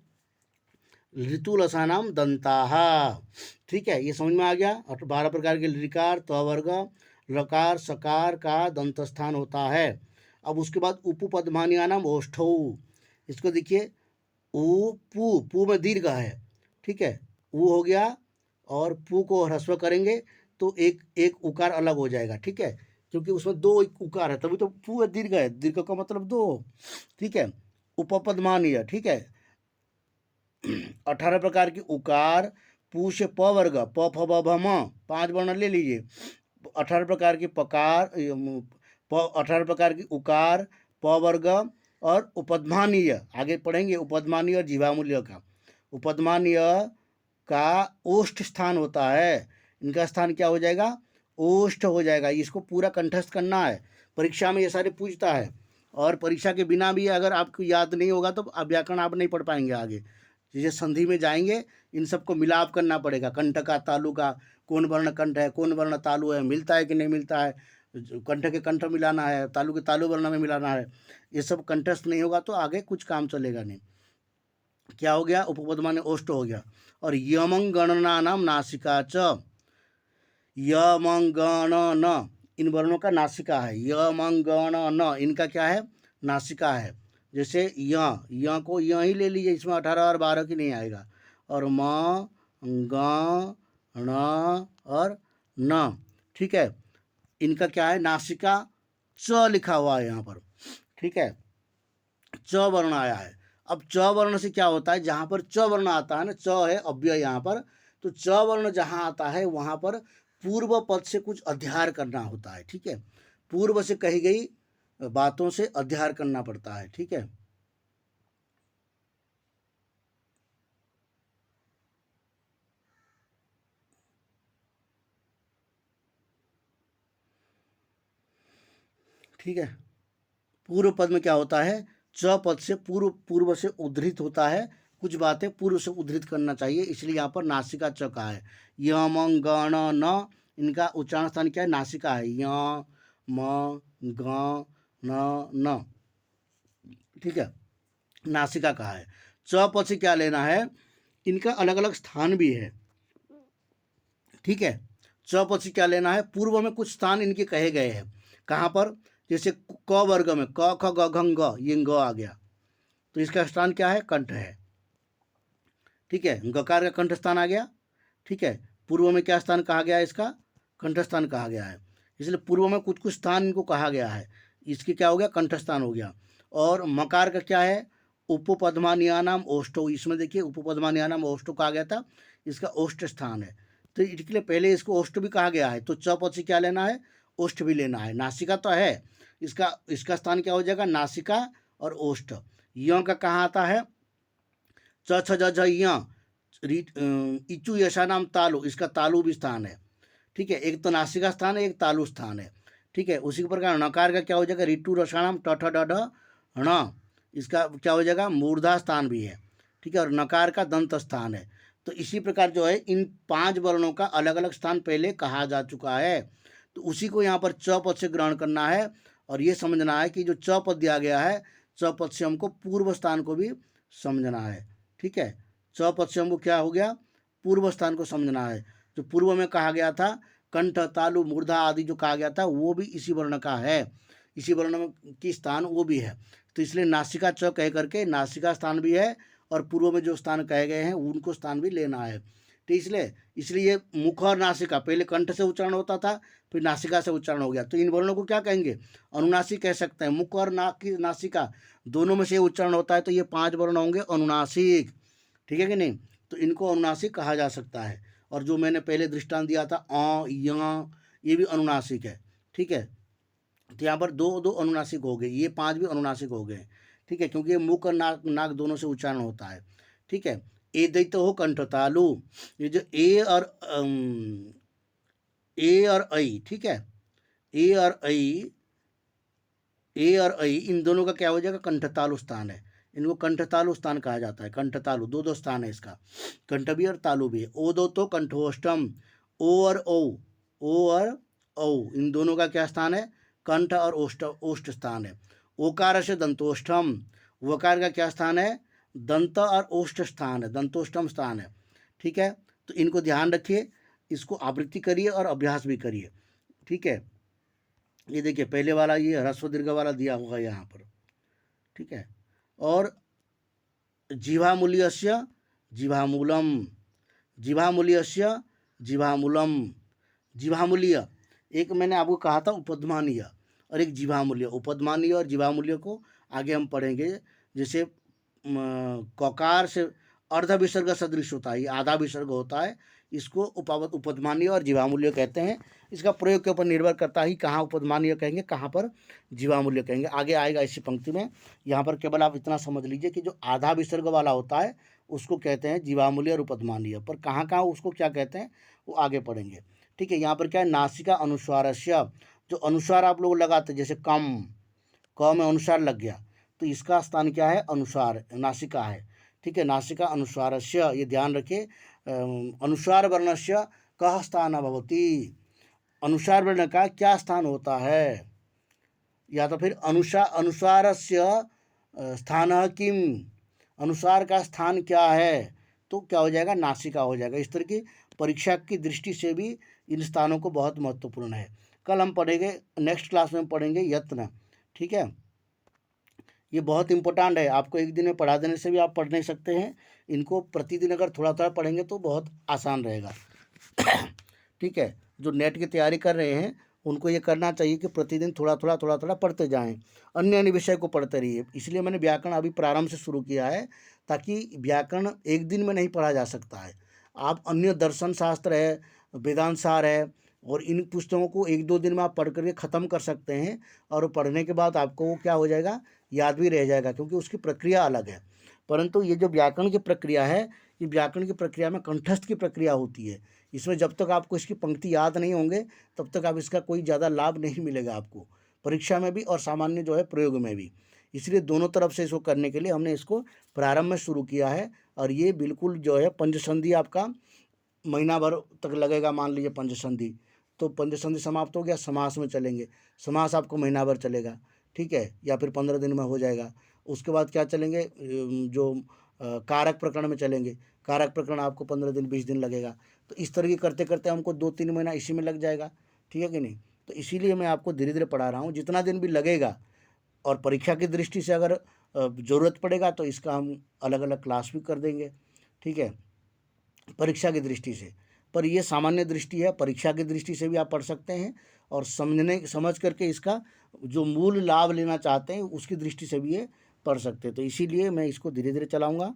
ऋतु लसानाम दंताहा, ठीक है, ये समझ में आ गया। 12 प्रकार के ऋकार, त वर्ग, लकार सकार का दंत स्थान होता है। अब उसके बाद उपपदमान्यानाम ओष्ठौ, इसको देखिए ऊ पू में दीर्घ है, ठीक है, ऊ हो गया, और पू को ह्रस्व करेंगे तो एक उकार अलग हो जाएगा, ठीक है, क्योंकि उसमें 2 उकार है, तभी तो पू दीर्घ है, दीर्घ का मतलब 2, ठीक है। उपपदमानीय, ठीक है, 18 प्रकार की उकार, पू से प वर्ग, प फ ब भ म, 5 वर्ण ले लीजिए। 18 प्रकार की पकार, 18 प्रकार की उकार, प वर्ग, और उपदमानीय, आगे पढ़ेंगे उपदमानीय और जीवामूल्य का। उपदमानीय का ओष्ठ स्थान होता है, इनका स्थान क्या हो जाएगा ओष्ठ हो जाएगा। इसको पूरा कंठस्थ करना है, परीक्षा में ये सारे पूछता है, और परीक्षा के बिना भी अगर आपको याद नहीं होगा तो व्याकरण आप नहीं पढ़ पाएंगे आगे। जैसे संधि में जाएंगे इन सबको मिलाप करना पड़ेगा, कंठ का तालु का, कौन वर्ण कंठ है कौन वर्ण तालु है, मिलता है कि नहीं मिलता है, कंठ के कंठ मिलाना है, तालु के तालु वर्ण में मिलाना है, ये सब कंठस्थ नहीं होगा तो आगे कुछ काम चलेगा नहीं। क्या हो गया उपपदमान ओष्ठ हो गया। और यमंगणना नाम नासिका च, यमंगण न, इन वर्णों का नासिका है, यमंगण न, इनका क्या है नासिका है। जैसे य को य ही ले लीजिए, इसमें 18 और 12 की नहीं आएगा, और म ग ण और न, ठीक है, इनका क्या है नासिका च लिखा हुआ है यहाँ पर, ठीक है, च वर्ण आया है। अब च वर्ण से क्या होता है, जहाँ पर च वर्ण आता है ना, च है अव्यय यहाँ पर, तो च वर्ण जहाँ आता है वहाँ पर पूर्व पद से कुछ अध्यार करना होता है, ठीक है, पूर्व से कही गई बातों से अध्यार करना पड़ता है, ठीक है। ठीक है, पूर्व पद में क्या होता है, च पद से पूर्व से उद्धृत होता है, कुछ बातें पूर्व से उद्धृत करना चाहिए, इसलिए यहाँ पर नासिका च का है। यम गण न, इनका उच्चारण स्थान क्या है नासिका है, य म ग न, ठीक है, नासिका का है। च पद से क्या लेना है, इनका अलग अलग स्थान भी है, ठीक है, च पद से क्या लेना है, पूर्व में कुछ स्थान इनके कहे गए हैं, कहाँ पर, जैसे क वर्ग में क ख ग घ ग, ये ग आ गया, तो इसका स्थान क्या है कंठ है, ठीक है, गकार का कंठ स्थान आ गया, ठीक है, पूर्व में क्या स्थान कहा गया है इसका कंठ स्थान कहा गया है, इसलिए पूर्व में कुछ कुछ स्थान इनको कहा गया है, इसकी क्या हो गया कंठ स्थान हो गया। और मकार का क्या है उपपद्मानियानाम ओष्ठो, इसमें देखिए उपपद्मानियानाम ओष्ठो कहा गया था, इसका ओष्ठ स्थान है, तो इसके लिए पहले इसको ओष्ठ भी कहा गया है, तो च पद से क्या लेना है ओष्ठ भी लेना है। नासिका तो है, इसका स्थान क्या हो जाएगा नासिका और ओष्ठ। य का कहाँ आता है च छ ज झ य, इचु यशा नाम तालु, इसका तालु भी स्थान है, ठीक है, एक तो नासिका स्थान है, एक तालु स्थान है। ठीक है, उसी के प्रकार नकार का क्या हो जाएगा, ऋतु रसाणाम ट ठ ड ढ ण, इसका क्या हो जाएगा, मूर्धा स्थान भी है। ठीक है, और नकार का दंत स्थान है। तो इसी प्रकार जो है इन 5 वर्णों का अलग अलग स्थान पहले कहा जा चुका है। तो उसी को यहाँ पर च पद से ग्रहण करना है और ये समझना है कि जो च पद दिया गया है, च पद से हमको पूर्व स्थान को भी समझना है। ठीक है, च पद से हमको क्या हो गया, पूर्व स्थान को समझना है। जो पूर्व में कहा गया था कंठ, तालु, मूर्धा आदि जो कहा गया था वो भी इसी वर्ण का है, इसी वर्ण की स्थान वो भी है। तो इसलिए नासिका च कह करके नासिका स्थान भी है और पूर्व में जो स्थान कहे गए हैं उनको स्थान भी लेना है। तो इसलिए इसलिए मुख और नासिका, पहले कंठ से उच्चारण होता था फिर नासिका से उच्चारण हो गया। तो इन वर्णों को क्या कहेंगे, अनुनासिक कह सकते हैं। मुख और नासिका दोनों में से उच्चारण होता है तो ये 5 वर्ण होंगे अनुनासिक। ठीक है कि नहीं, तो इनको अनुनासिक कहा जा सकता है। और जो मैंने पहले दृष्टांत दिया था अ य, ये भी अनुनासिक है। ठीक है, तो यहाँ पर दो दो अनुनासिक हो गए, ये 5 भी अनुनासिक हो गए। ठीक है, क्योंकि ये मुख और नाक दोनों से उच्चारण होता है। ठीक है, ए दैत्य हो कंठ तालु, ये जो ए और ऐ, ठीक है, ए और ऐ इन दोनों का क्या हो जाएगा, कंठतालु स्थान है। इनको कंठतालु स्थान कहा जाता है। कंठतालु दो दो स्थान है इसका, कंठ भी और तालु भी है। ओ दो तो कंठोष्टम, ओ और औ इन दोनों का क्या स्थान है, कंठ और ओष्ठ स्थान है। ओकार से दंतोष्ठम, वकार का क्या स्थान है, दंत और ओष्ठ स्थान है, दंतोष्ठम स्थान है। ठीक है, तो इनको ध्यान रखिए, इसको आवृत्ति करिए और अभ्यास भी करिए। ठीक है, ये देखिए पहले वाला ये ह्रस्व दीर्घ वाला दिया होगा यहाँ पर। ठीक है, और जिह्वामूल्यस्य जिह्वामूलम, जिह्वामूल्यस्य जिह्वामूलम, जिह्वामूल्य एक मैंने आपको कहा था उपध्मानीय और एक जिह्वामूल्य। उपध्मानीय और जिह्वामूल्य को आगे हम पढ़ेंगे। जैसे ककार से अर्ध विसर्ग सदृश होता है, ये आधा विसर्ग होता है, इसको उपध्मानीय और जिह्वामूल्य कहते हैं। इसका प्रयोग के ऊपर निर्भर करता है कहाँ उपध्मानीय कहेंगे, कहाँ पर जिह्वामूल्य कहेंगे, आगे आएगा इसी पंक्ति में। यहाँ पर केवल आप इतना समझ लीजिए कि जो आधा विसर्ग वाला होता है उसको कहते हैं जिह्वामूल्य और उपध्मानीय, पर कहाँ कहाँ उसको क्या कहते हैं वो आगे पढ़ेंगे। ठीक है, यहाँ पर क्या है, नासिका अनुस्वारस्य, जो अनुस्वार आप लोग लगाते जैसे कम, क में अनुस्वार लग गया तो इसका स्थान क्या है, अनुस्वार, नासिका है। ठीक है, नासिका अनुस्वारस्य, ये ध्यान रखिए। अनुस्वार वर्णस्य कः स्थान भवति, अनुस्वार वर्ण का क्या स्थान होता है, या तो फिर अनुस्वारस्य स्थान किम, अनुस्वार का स्थान क्या है, तो क्या हो जाएगा, नासिका हो जाएगा। इस तरह की परीक्षा की दृष्टि से भी इन स्थानों को बहुत महत्वपूर्ण है। कल हम पढ़ेंगे, नेक्स्ट क्लास में पढ़ेंगे यत्न। ठीक है, ये बहुत इंपॉर्टेंट है, आपको एक दिन में पढ़ा देने से भी आप पढ़ नहीं सकते हैं, इनको प्रतिदिन अगर थोड़ा थोड़ा पढ़ेंगे तो बहुत आसान रहेगा। ठीक है, जो नेट की तैयारी कर रहे हैं उनको ये करना चाहिए कि प्रतिदिन थोड़ा थोड़ा पढ़ते जाएं, अन्य अन्य विषय को पढ़ते रहिए। इसलिए मैंने व्याकरण अभी प्रारंभ से शुरू किया है, ताकि व्याकरण एक दिन में नहीं पढ़ा जा सकता है। आप अन्य दर्शन शास्त्र है, वेदांत सार है, और इन पुस्तकों को 1-2 दिन में आप पढ़ करके ख़त्म कर सकते हैं, और पढ़ने के बाद आपको वो क्या हो जाएगा, याद भी रह जाएगा, क्योंकि उसकी प्रक्रिया अलग है। परंतु ये जो व्याकरण की प्रक्रिया है, ये व्याकरण की प्रक्रिया में कंठस्थ की प्रक्रिया होती है। इसमें जब तक आपको इसकी पंक्ति याद नहीं होंगे तब तक आप इसका कोई ज़्यादा लाभ नहीं मिलेगा आपको, परीक्षा में भी और सामान्य जो है प्रयोग में भी। इसलिए दोनों तरफ से इसको करने के लिए हमने इसको प्रारंभ में शुरू किया है। और ये बिल्कुल जो है पंचसंधि आपका महीना भर तक लगेगा, मान लीजिए पंचसंधि, तो पंचसंधि समाप्त हो गया, समास में चलेंगे, समास आपको महीना भर चलेगा। ठीक है, या फिर 15 दिन में हो जाएगा। उसके बाद क्या चलेंगे, जो कारक प्रकरण में चलेंगे, कारक प्रकरण आपको 15 दिन 20 दिन लगेगा। तो इस तरह की करते करते हमको 2-3 महीना इसी में लग जाएगा। ठीक है कि नहीं, तो इसीलिए मैं आपको धीरे धीरे पढ़ा रहा हूँ, जितना दिन भी लगेगा। और परीक्षा की दृष्टि से अगर ज़रूरत पड़ेगा तो इसका हम अलग अलग क्लास भी कर देंगे। ठीक है, परीक्षा की दृष्टि से, पर ये सामान्य दृष्टि है, परीक्षा की दृष्टि से भी आप पढ़ सकते हैं, और समझ करके इसका जो मूल लाभ लेना चाहते हैं उसकी दृष्टि से भी ये पढ़ सकते हैं। तो इसीलिए मैं इसको धीरे धीरे चलाऊँगा,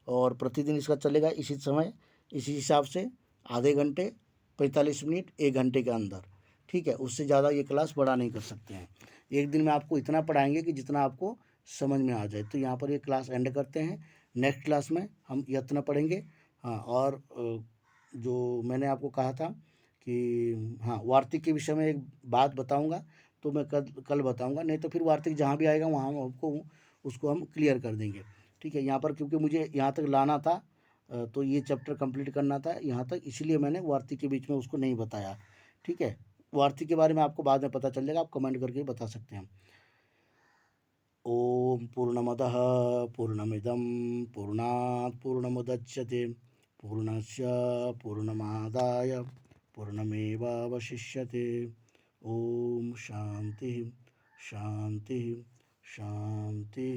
और प्रतिदिन इसका चलेगा इसी समय, इसी हिसाब से, आधे घंटे, 45 मिनट, 1 घंटे के अंदर। ठीक है, उससे ज़्यादा ये क्लास बड़ा नहीं कर सकते हैं। एक दिन में आपको इतना पढ़ाएंगे कि जितना आपको समझ में आ जाए। तो यहाँ पर ये क्लास एंड करते हैं, नेक्स्ट क्लास में हम यत्न पढ़ेंगे। हाँ, और जो मैंने आपको कहा था कि हाँ, वार्तिक के विषय में एक बात बताऊंगा, तो मैं कल बताऊंगा, नहीं तो फिर वार्तिक जहाँ भी आएगा वहाँ हम आपको उसको हम क्लियर कर देंगे। ठीक है, यहाँ पर क्योंकि मुझे यहाँ तक लाना था, तो ये चैप्टर कंप्लीट करना था यहाँ तक, इसलिए मैंने वार्तिक के बीच में उसको नहीं बताया। ठीक है, वार्तिक के बारे में आपको बाद में पता चल जाएगा, आप कमेंट करके बता सकते हैं। ओम पूर्णमदः पूर्णमिदं पूर्णात् पूर्णमुदच्यते पूर्णस्य पूर्णमादाय पूर्णमेवावशिष्यते। ओम शांति शांति शांति।